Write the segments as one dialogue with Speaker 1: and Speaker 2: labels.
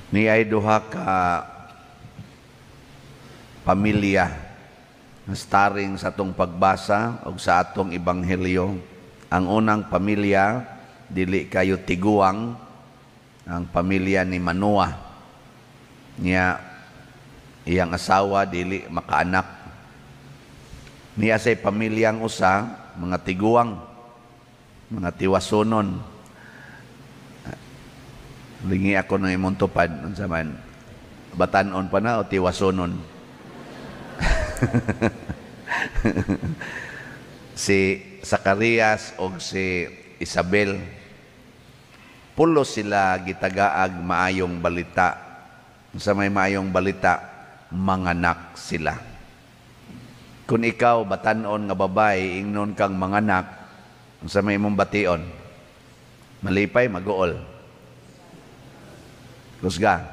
Speaker 1: Ni ay duha ka pamilya na starring sa atong pagbasa o sa atong ebanghelyo. Ang unang pamilya, dili kayo tiguang, ang pamilya ni Manoah. Niya, iyang asawa, dili makaanak. Niya say pamilyang usa, mga tiguang, mga tiwasonon. Lingi ako ng imong tupad, unsa man, batanon pa na o tiwasonon? Si Zacarias o si Isabel, pulo sila gitagaag maayong balita. Sa may maayong balita, manganak sila. Kung ikaw batanon nga babae, ingnon kang manganak, sa may imong bation, malipay, mag-uol. Kusga.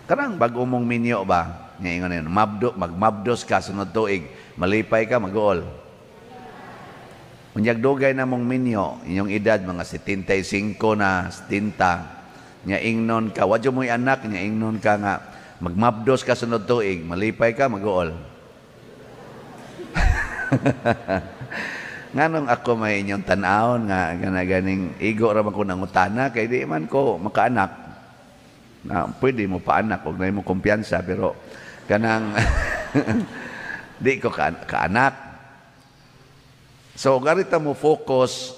Speaker 1: Karang bago mong minyo ba? Ngayon yun, magmabdos ka sunod tuig, malipay ka, mag-uol. Unyag dugay na mong minyo, inyong edad, mga 75 na, 70, nya ingnon ka, wadyo mo'y anak, nya ingnon ka nga, magmabdos ka sunod tuig, malipay ka, mag-uol. Nganong ako may inyong tanawon nga, ganing igo raman ko ng utana, kaya di man ko makaanak. Na pwede mo paanak, huwag na mo kumpiyansa, pero kanang di ko kaanak. So garita mo focus,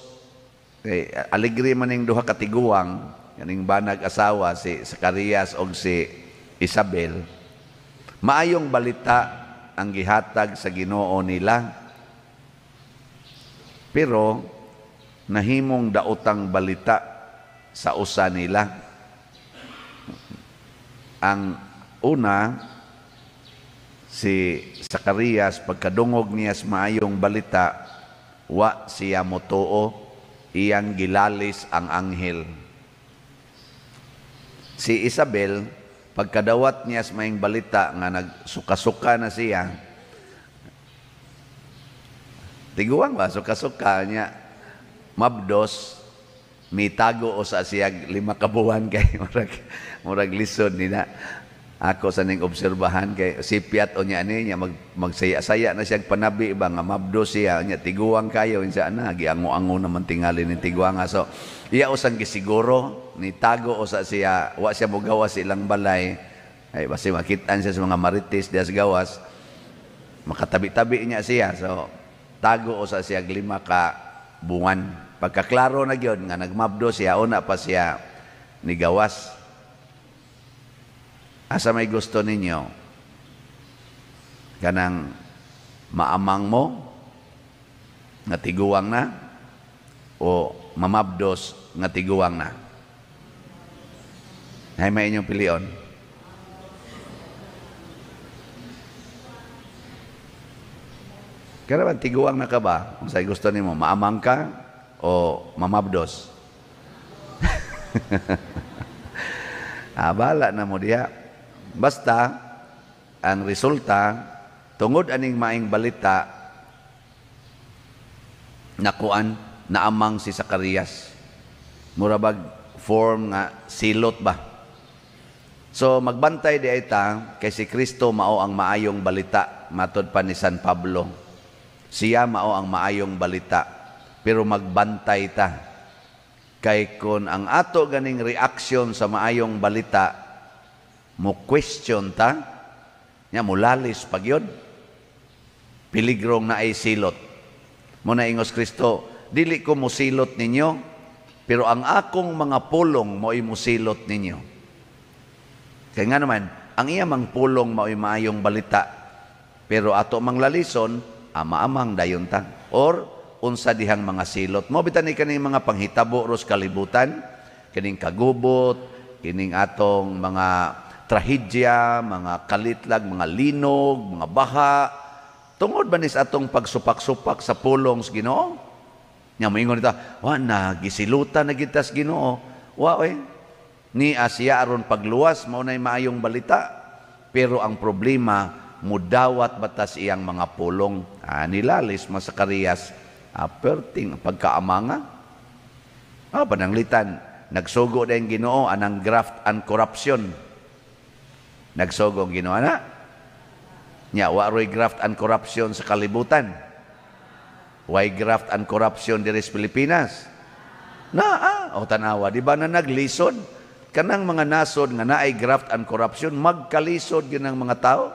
Speaker 1: aligri man yung duha katiguang, kaning banag asawa si Zacarias o si Isabel, maayong balita ang gihatag sa Ginoo nila, pero nahimong daotang balita sa usa nila. Ang una, si Zacarias, pagkadungog niya sa maayong balita, wa siya motuo, iyang gilalis ang anghel. Si Isabel, pagkadawat niya sa maayong balita, nga nagsuka-suka na siya, tiguang ba, suka-suka niya, mabdos, mitago o sa siya 5 kabuwan kay murag lisod nila. Ako sa ning obserbahan kay sipiat o niya niya magsaya-saya na siya panabi ba nga mabdo siya niya tiguang kayo insa na giango-ango naman tingali ni tiguang. So iya usang gisiguro ni tago o sa siya wa siya mogawas ilang balay ay basi makitaan siya sa mga marites dias gawas makatabi-tabi niya siya. So tago o sa siya 5 ka buwan. Pagkaklaro na gyud nga nagmabdo siya, una pa siya nigawas. Asa may gusto ninyo? Kanang maamang mo, nga tiguang na, o mamabdos nga tiguang na? Hay may inyong pilion. Kaya tiguang na ka ba? Kung sa'yo gusto nimo, maamang ka, o mamabdos? Bala na mo diya. Basta, ang resulta, tungod aning maing balita, nakuan, naamang si Zacarias. Murabag form nga silot ba? So, magbantay di ita, kay si Kristo mao ang maayong balita, matod pa ni San Pablo. Siya mao ang maayong balita. Pero magbantay ta. Kay kun ang ato ganing reaksyon sa maayong balita, mo question ta, nya mulalis pag yun. Piligrong na ay silot. Muna ingos Kristo, dili ko musilot ninyo, pero ang akong mga pulong mo'y musilot ninyo. Kaya nga naman, ang iyamang pulong mo'y maayong balita, pero ato mang lalison, ama-amang dayon ta. Or, unsa dihang mga silot. Mo bitan ni kaning mga panghitabo ros kalibutan, kining kagubot, kining atong mga trahedya, mga kalitlag, mga linog, mga baha. Tungod ba nis atong pagsupak-supak sa pulong sa Ginoo? Nya moingon ita, wa na gisilutan na gitas Ginoo. Wa ni Asya aron pagluwas mao nay maayong balita. Pero ang problema mudawat batas iyang mga pulong. Nilalis mo Zacarias perting pagkaamanga. Pananglitan Nagsugo din Ginoo anang graft and corruption. Nagsugo ang Ginoo na. Nya waroy graft and corruption sa kalibutan. Why graft and corruption diri sa Pilipinas? O tanawa, di ba na naglisod? Kanang mga nasod nga naay graft and corruption, magkalisod yun ang mga tao.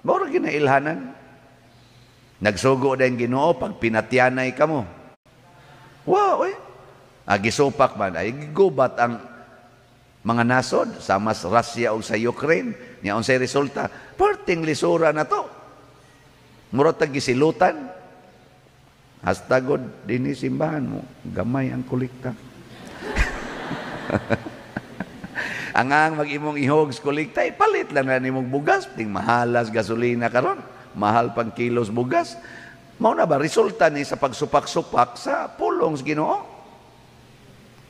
Speaker 1: Maura ginailhanan. Nagsugo din Ginoo pag pinatyanay ka mo. Wow, gisupak man, ay gubat ang mga nasod, sama sa Russia o sa Ukraine. Nya unsay resulta? Perting lisura na to. Murag gisilutan. Hastagod din simbahan mo, gamay ang kolekta. Ang mag-imong ihog sa kolekta, palit lang na nimong bugas, ting mahalas gasolina karon, mahal pang kilos bugas. Mao na ba resulta ni sa pagsupak-supak sa pulong sa Ginoo?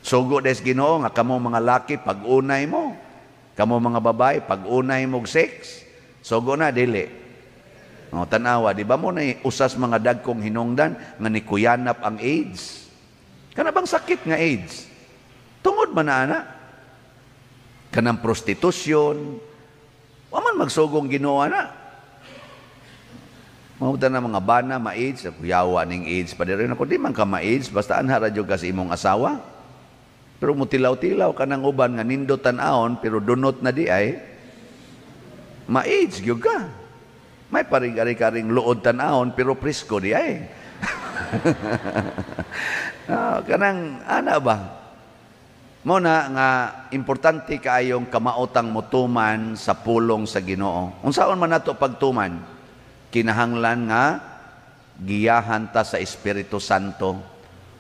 Speaker 1: Sugo des Ginoo nga kamo mga laki pag-unay mo, kamo mga babae pag-unay mo sex. Sugo na dili. Tanawa, di ba mo na usas mga dagkong hinungdan nga nikuyanap ang AIDS? Kana bang sakit nga AIDS? Tungod man na ana? Kanang prostitusyon, waman magsugong Ginoo na. Mahuta na mga bana, ma-AIDS, kuyawa ning AIDS, padirin ako, di man ka ma-AIDS, basta anhara dyo kasi imong asawa. Pero mutilaw-tilaw ka ng uban nga nindot tan-aon, pero dunot na di ay, ma-AIDS gyud ka. May paring-ari-karing luod tan-aon, pero presko di ay. Kanang, ana ba? Muna nga, importante kaayong kamaotang mutuman sa pulong sa Ginoo. Unsaon man nato pagtuman? Kinahanglan nga giyahan ta sa Espiritu Santo.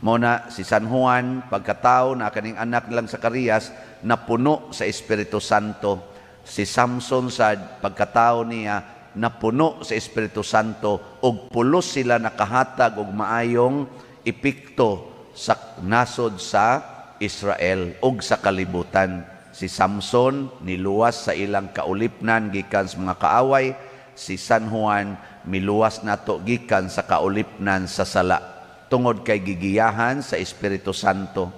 Speaker 1: Muna si San Juan, pagkatao na kaning anak nilang Zacarias, napuno sa Espiritu Santo. Si Samson sad, pagkatao niya, napuno sa Espiritu Santo, ug pulos sila nakahatag og maayong epekto sa nasod sa Israel ug sa kalibutan. Si Samson niluwas sa ilang kaulipnan gikan sa mga kaaway. Si San Juan miluwas nato gikan sa kaulipnan sa sala tungod kay gigiyahan sa Espiritu Santo.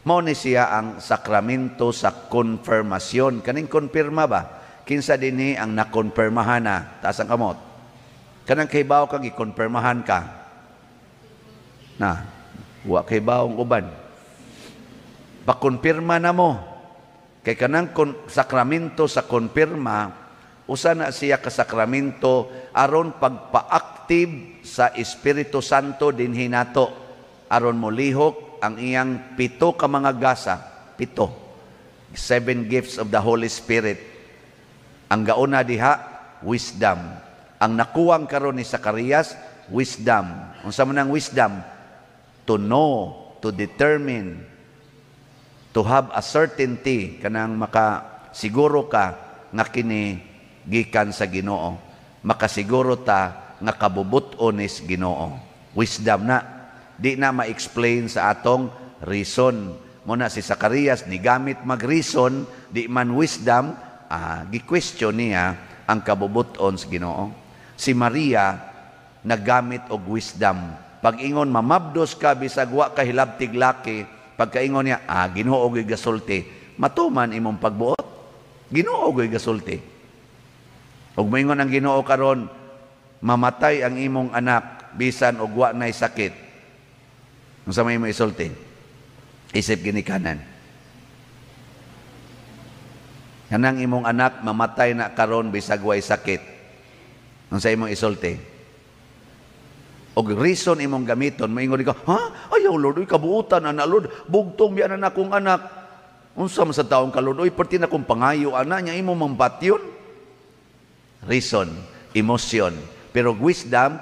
Speaker 1: Mao ni siya ang sakramento sa konfirmasyon. Kaning konfirma ba? Kinsa dinhi ang nakonfirmahan na? Taas ang kamot. Kanang kaybaw kang ikonfirmahan ka. Wa kaybaw ang uban. Pakonfirma na mo. Kay kanang sakramento sa konfirma, usa na siya ka sakramento aron pagpa-active sa Espiritu Santo dinhi nato, aron molihok ang iyang 7 ka mga gasa, 7 gifts of the Holy Spirit. Ang gauna diha, wisdom. Ang nakuwang karon ni Zacarias, wisdom. Unsa man ang wisdom? To know, to determine, to have a certainty, kanang makasiguro ka nga kini gikan sa Ginoo. Makasiguro ta nga kabubuton is Ginoo. Wisdom na. Di na ma-explain sa atong reason. Muna si Zacarias, ni gamit mag-reason, di man wisdom, gi-question niya ang kabubuton sa Ginoo. Si Maria, nagamit og wisdom. Pag-ingon, mamabdos ka, bisag wa ka hilabtig laki, pagkaingon niya, Ginoo gyud gasulti, matuman imong pagbuot. Ginoo gyud gasulti. Ug moingon ang Ginoo karon, mamatay ang imong anak bisan og wa nay sakit. Unsa may mo isulti? Isip ginikanan. Kanang imong anak mamatay na karon bisag way sakit. Unsa imong isulti? Og reason imong gamiton, moingon ka, ayaw Lord, kabuutan ana Lord, bugtong biya na akong anak. Unsa man sa taong ka Lord, perti na kong pangayo ana nya imo mambatyon. Reason, emotion. Pero wisdom,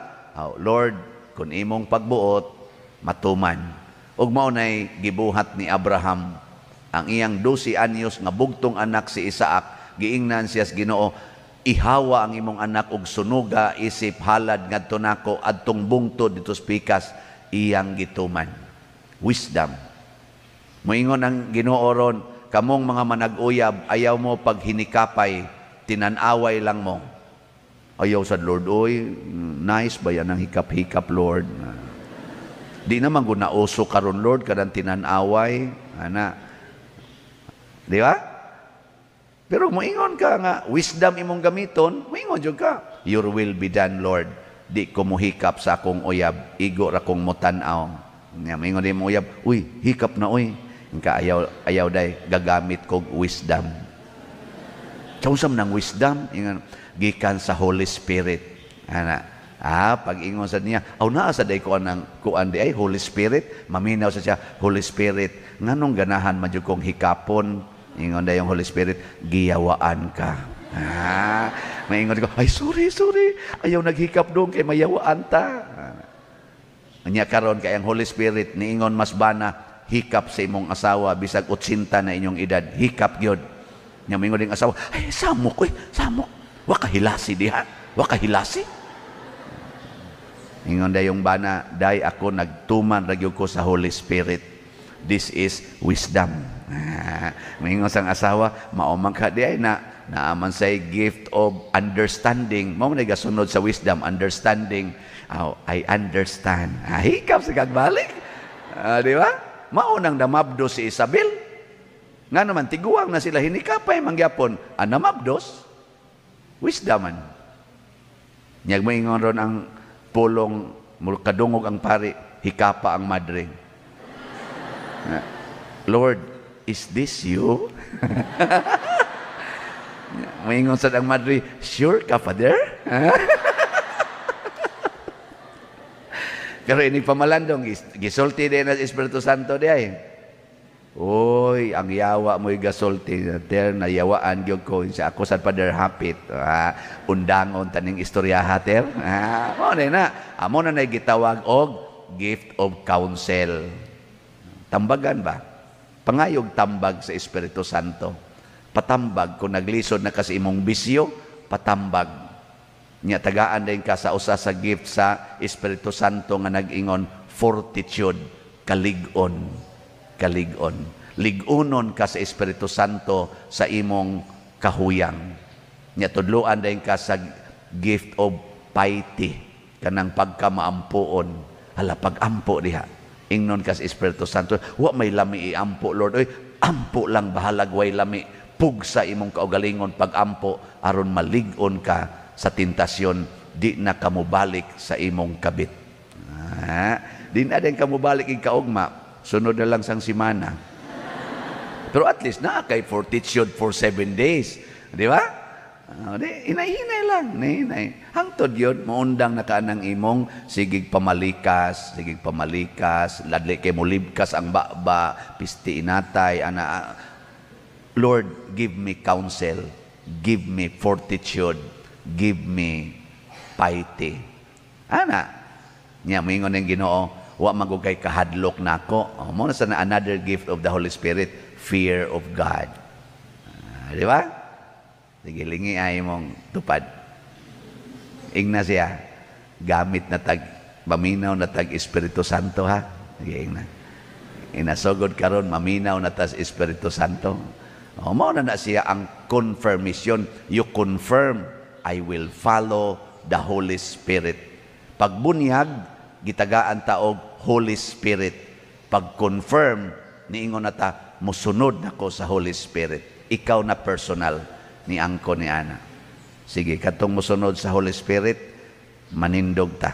Speaker 1: Lord, kung imong pagbuot, matuman. Ug mao nay gibuhat ni Abraham ang iyang 12 anyos nga bugtong anak si Isaac, giingnan siya sa Ginoo, ihawa ang imong anak og sunuga isip halad ngadto nako adtong bungtod dito sa pikas, iyang gituman. Wisdom. Moingon ang Ginoo ron, kamong mga manag-uyab, ayaw mo pag hinikapay, tinan-away lang mo. Ayaw sa Lord, nice ba yan ang hikap-hikap Lord? Di naman guna uso karon Lord kadang tinan-away, ana. Di ba? Pero moingon ka nga, wisdom imong gamiton, moingon jud ka, your will be done, Lord. Di ko mohikap sa akong uyab, igo ra kong motanaw. Nya moingon di mo uyab, uy, hikap na uy. Ka ayaw day gagamit kog wisdom. Kausam ng wisdom, ingon gikan sa Holy Spirit. Ana, pag ingon sa niya, naa sa day kuan di ay Holy Spirit, maminaw sa siya, Holy Spirit, nganong ganahan man jud kong hikapon, ingon day yung Holy Spirit, giyawaan ka. Maingon ko, ay sorry, ayaw naghikap doon kay mayawaan ta. Anya karon kay ang Holy Spirit niingon mas bana, hikap sa imong asawa bisag 80 na inyong edad, hikap gyud. Nya maingon ding asawa, ay samok, wa kahilasi diha, wa kahilasi. Ingon day yung bana, day ako nagtuman ragyog ko sa Holy Spirit. This is wisdom. Maingon sang asawa, maumang ka di ay naaman say gift of understanding. Mao man gasunod sa wisdom, understanding. I understand. Hikap sa kagbalik. Di ba? Maunang namabdos si Isabel. Nga naman, tiguang na sila hinikapay mangyapon. Namabdos, wisdoman. Nyag mo ingon ron ang pulong, kadungog ang pari, hikapa ang madre. Lord, is this you? Maingon sa ang madre, sure ka, Father? Pero ining pamalandong, gisulti din ang Espiritu Santo di ay. Oy, ang yawa mo'y gasulti. Ter, nayawaan gyud ko. Sa ako sa Father hapit. Undangon taning istoryaha, ter. Amo na gitawag og gift of counsel. Tambagan ba? Pangayog tambag sa Espiritu Santo. Patambag, kung naglisod na kasi imong bisyo, patambag. Nya tagaan din ka sa usa sa gift sa Espiritu Santo nga nag-ingon fortitude, kaligon. Ligunon ka sa Espiritu Santo sa imong kahuyang. Nya tudloan din ka sa gift of piety, kanang pagkamaampuon. Hala, pag-ampo diha. Ingnon ka sa Espiritu Santo. Wa may lami iampo, Lord. Oy, ampo lang, bahalag way lami. Pugsa imong kaugalingon pag-ampo aron maligon ka sa tentasyon, di na kamubalik sa imong kabit. Di na din kamubalik ing kaugma, sunod na lang sang simana. Pero at least na kay fortitude for 7 days. Di ba? Inay-hinay lang. Hangtod yun, maundang na ka ng imong sigig pamalikas, ladli kay mulibkas ang baba, pisti inatay, Lord, give me counsel, give me fortitude, give me piety. Nya moingon ng Ginoo, wa magugay kahadlok nako. Mo na sa another gift of the Holy Spirit, fear of God. Di ba? Sige, lingi ay mong tupad. Ingna siya, gamit na maminaw na Espiritu Santo ha. Sige, ingna. Inasogod karon maminaw na Espiritu Santo. Mo na siya ang confirmation. You confirm, I will follow the Holy Spirit. Pagbunyag, gitagaan taog Holy Spirit. Pag-confirm, niingon na ta, musunod na ko sa Holy Spirit. Ikaw na personal ni angko ni ana. Sige, katong musunod sa Holy Spirit, manindog ta.